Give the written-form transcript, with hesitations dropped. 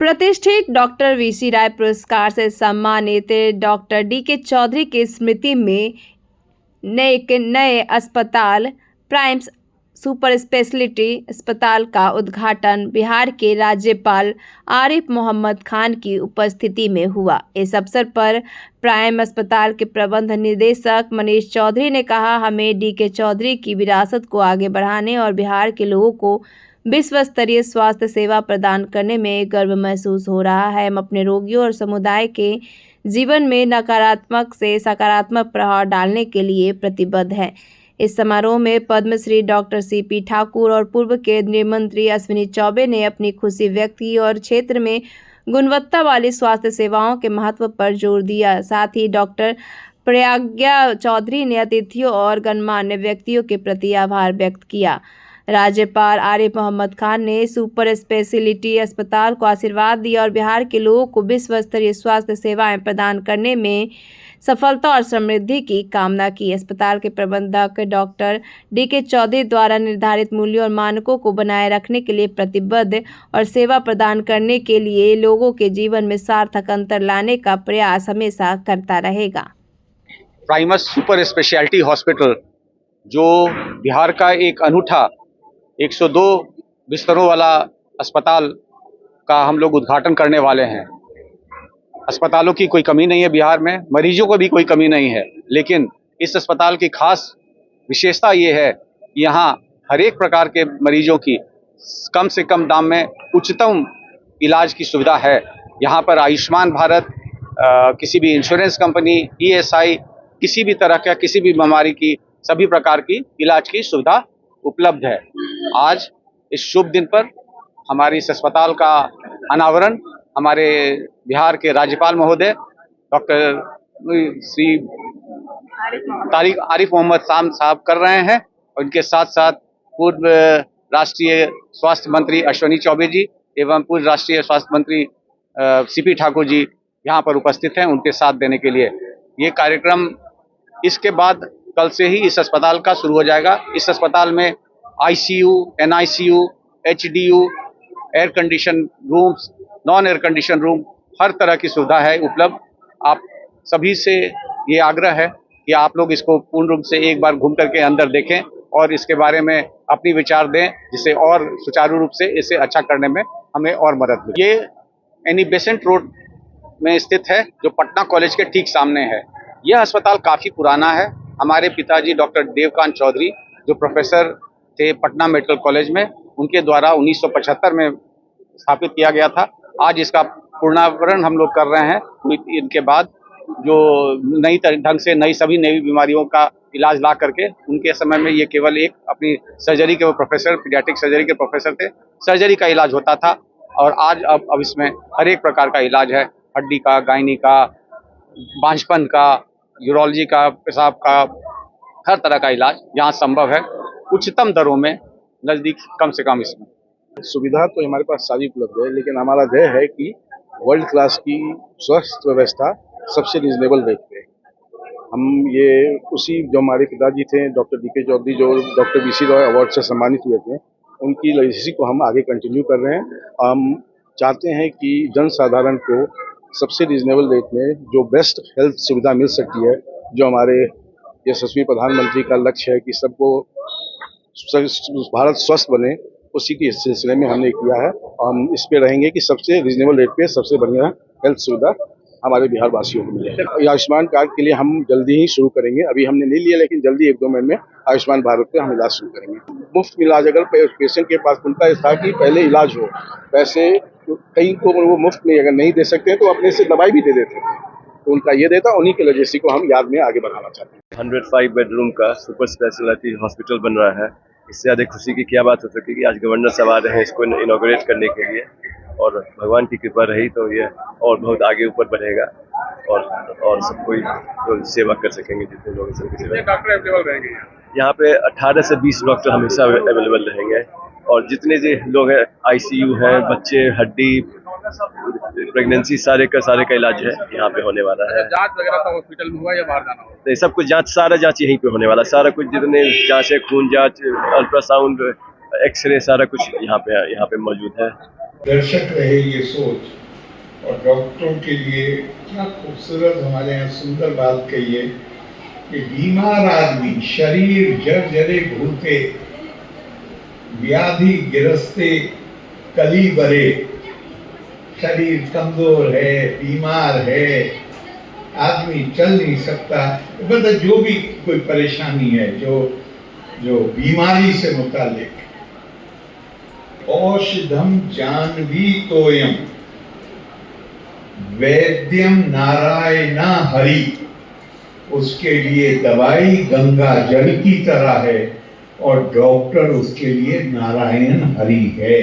प्रतिष्ठित doctor VC राय पुरस्कार से सम्मानित डॉक्टर डीके चौधरी की स्मृति में नए अस्पताल प्राइम्स सुपर स्पेशलिटी अस्पताल का उद्घाटन बिहार के राज्यपाल आरिफ मोहम्मद खान की उपस्थिति में हुआ। इस अवसर पर प्राइम अस्पताल के प्रबंध निदेशक मनीष चौधरी ने कहा, हमें डीके चौधरी की विरासत को आगे बढ़ाने और बिहार के लोगों को विश्व स्तरीय स्वास्थ्य सेवा प्रदान करने में गर्व महसूस हो रहा है। हम अपने रोगियों और समुदाय के जीवन में नकारात्मक से सकारात्मक प्रभाव डालने के लिए प्रतिबद्ध हैं। इस समारोह में पद्मश्री डॉक्टर सीपी ठाकुर और पूर्व केंद्रीय मंत्री अश्विनी चौबे ने अपनी खुशी व्यक्त की और क्षेत्र में गुणवत्ता वाली स्वास्थ्य सेवाओं के महत्व पर जोर दिया। साथ ही डॉक्टर प्रज्ञा चौधरी ने अतिथियों और गणमान्य व्यक्तियों के प्रति आभार व्यक्त किया। राज्यपाल आरिफ मोहम्मद खान ने सुपर स्पेशलिटी अस्पताल को आशीर्वाद दिया और बिहार के लोगों को विश्व स्तरीय स्वास्थ्य सेवाएं प्रदान करने में सफलता और समृद्धि की कामना की। अस्पताल के प्रबंधक डॉक्टर डीके चौधरी द्वारा निर्धारित मूल्यों और मानकों को बनाए रखने के लिए प्रतिबद्ध और सेवा प्रदान करने के लिए लोगों के जीवन में सार्थक अंतर लाने का प्रयास हमेशा करता रहेगा। प्राइमस सुपर स्पेशलिटी हॉस्पिटल जो बिहार का एक अनूठा 102 बिस्तरों वाला अस्पताल का हम लोग उद्घाटन करने वाले हैं। अस्पतालों की कोई कमी नहीं है बिहार में, मरीजों को भी कोई कमी नहीं है, लेकिन इस अस्पताल की खास विशेषता ये है कि यहाँ हर एक प्रकार के मरीजों की कम से कम दाम में उच्चतम इलाज की सुविधा है। यहाँ पर आयुष्मान भारत, किसी भी इंश्योरेंस कंपनी, ईएसआई, किसी भी तरह का किसी भी बीमारी की सभी प्रकार की इलाज की सुविधा उपलब्ध है। आज इस शुभ दिन पर हमारे इस अस्पताल का अनावरण हमारे बिहार के राज्यपाल महोदय डॉक्टर श्री आरिफ मोहम्मद खान साहब कर रहे हैं और इनके साथ साथ पूर्व राष्ट्रीय स्वास्थ्य मंत्री अश्विनी चौबे जी एवं पूर्व राष्ट्रीय स्वास्थ्य मंत्री सीपी ठाकुर जी यहाँ पर उपस्थित हैं उनके साथ देने के लिए। ये कार्यक्रम इसके बाद कल से ही इस अस्पताल का शुरू हो जाएगा। इस अस्पताल में ICU, NICU, HDU, air condition rooms, non air condition room, हर तरह की सुविधा है उपलब्ध। आप सभी से ये आग्रह है कि आप लोग इसको पूर्ण रूप से एक बार घूम करके अंदर देखें और इसके बारे में अपनी विचार दें, जिससे और सुचारू रूप से इसे अच्छा करने में हमें और मदद मिले। ये एनी बेसेंट रोड में स्थित है जो पटना कॉलेज के ठीक सामने है। यह अस्पताल काफ़ी पुराना है। हमारे पिताजी डॉक्टर देवकांत चौधरी जो प्रोफेसर थे पटना मेडिकल कॉलेज में, उनके द्वारा 1975 में स्थापित किया गया था। आज इसका पुनर्नामकरण हम लोग कर रहे हैं। इनके बाद जो नई ढंग से सभी नई बीमारियों का इलाज ला करके, उनके समय में ये केवल एक अपनी सर्जरी के वो प्रोफेसर, पीडियाट्रिक सर्जरी के प्रोफेसर थे, सर्जरी का इलाज होता था और आज अब इसमें हर एक प्रकार का इलाज है। हड्डी का, गायनी का, बांझपन का, यूरोलॉजी का, पेशाब का, हर तरह का इलाज यहाँ संभव है उच्चतम दरों में, नज़दीक कम से कम। इसमें सुविधा तो हमारे पास सारी उपलब्ध है, लेकिन हमारा ध्येय है कि वर्ल्ड क्लास की स्वास्थ्य व्यवस्था सबसे रिजनेबल रेट पे। हम ये उसी जो हमारे पिताजी थे डॉक्टर डीके चौधरी जो डॉक्टर वीसी रॉय अवार्ड से सम्मानित हुए थे, उनकी लेगेसी को हम आगे कंटिन्यू कर रहे हैं। हम चाहते हैं कि जन साधारण को सबसे रिजनेबल रेट में जो बेस्ट हेल्थ सुविधा मिल सकती है, जो हमारे यशस्वी प्रधानमंत्री का लक्ष्य है कि सबको भारत स्वस्थ बने, उसी के सिलसिले में हमने किया है। हम इस पे रहेंगे कि सबसे रिजनेबल रेट पे सबसे बढ़िया हेल्थ सुविधा हमारे बिहार वासियों को मिले। आयुष्मान कार्ड के लिए हम जल्दी ही शुरू करेंगे, अभी हमने नहीं लिया, लेकिन जल्दी 1-2 महीने में आयुष्मान भारत पे हम इलाज शुरू करेंगे। मुफ्त इलाज अगर पेशेंट के पास उनका था कि पहले इलाज हो, वैसे तो कई को वो मुफ्त में अगर नहीं दे सकते हैं तो अपने से दवाई भी दे देते हैं, तो उनका ये देता, उन्हीं के लेगेसी को हम याद में आगे बढ़ाना चाहते हैं। 105 बेडरूम का सुपर स्पेशलिटी हॉस्पिटल बन रहा है। इससे ज़्यादा खुशी की क्या बात हो सकेगी। आज गवर्नर साहब आ रहे हैं इसको इनॉग्रेट करने के लिए, और भगवान की कृपा रही तो ये और बहुत आगे ऊपर बढ़ेगा और सब कोई तो सेवा कर सकेंगे जितने लोग डॉक्टर अवेलेबल रहेंगे यहाँ पे 18 से 20 डॉक्टर हमेशा अवेलेबल रहेंगे, और जितने जो है आईसीयू है, बच्चे, हड्डी, प्रेगनेंसी, सारे का इलाज है यहाँ पे होने वाला है। जांच वगैरह सब हॉस्पिटल में हुआ या बाहर जाना होगा? सब कुछ जांच, सारा जांच यहीं पे होने वाला, सारा कुछ जितने जांच है, खून जांच, अल्ट्रासाउंड, एक्सरे, सारा कुछ यहाँ पे मौजूद है। दर्शक रहे ये सोच। और डॉक्टरों के लिए क्या खूबसूरत हमारे यहाँ सुंदर बात कही है कि बीमार आदमी शरीर जर्जरे घूटे, व्याधि गिरस्ते कली बरे, शरीर कमजोर है, बीमार है, आदमी चल नहीं सकता, मतलब जो भी कोई परेशानी है, जो बीमारी से मुतालिक, औषधम जानवी तोयम वैद्यम नारायणा हरि, उसके लिए दवाई गंगा जल की तरह है और डॉक्टर उसके लिए नारायण हरि है।